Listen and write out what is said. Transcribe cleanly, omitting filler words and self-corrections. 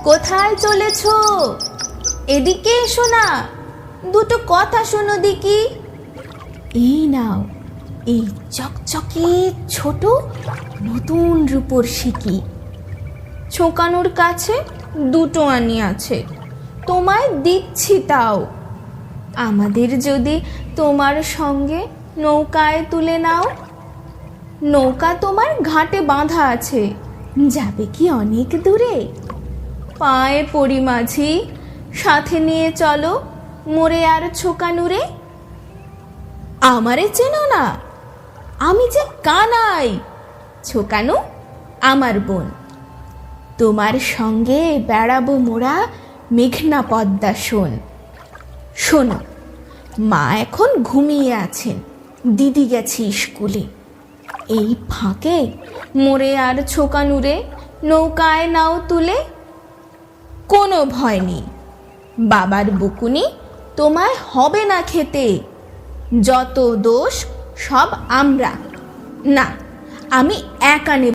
কোথায় চলেছ? এদিকে এসো না, দুটো কথা শোনো দেখি। এই নাও, এই চকচকে ছোট নতুন রূপোর সিকি। ছোকানোর কাছে দুটো আনি আছে, তোমায় দিচ্ছি তাও। আমাদের যদি তোমার সঙ্গে নৌকায় তুলে নাও। নৌকা তোমার ঘাটে বাঁধা আছে, যাবে কি অনেক দূরে? পায়ে পড়ি মাঝি, সাথে নিয়ে চলো মোরে আর ছোকানুরে। আমারে চেনো না? আমি যে কানাই, ছোকানু আমার বোন। তোমার সঙ্গে বেড়াবো মোরা মেঘনা পদ্মা শোন। শোনো, মা এখন ঘুমিয়ে আছেন, দিদি গেছে স্কুলে। এই ফাঁকে মোরে আর ছোকানুরে নৌকায় নাও তুলে। কোনো ভয় নেই, বাবার বকুনি তোমায় হবে না খেতে। যত দোষ সব আমরা, না আমি একা নেব।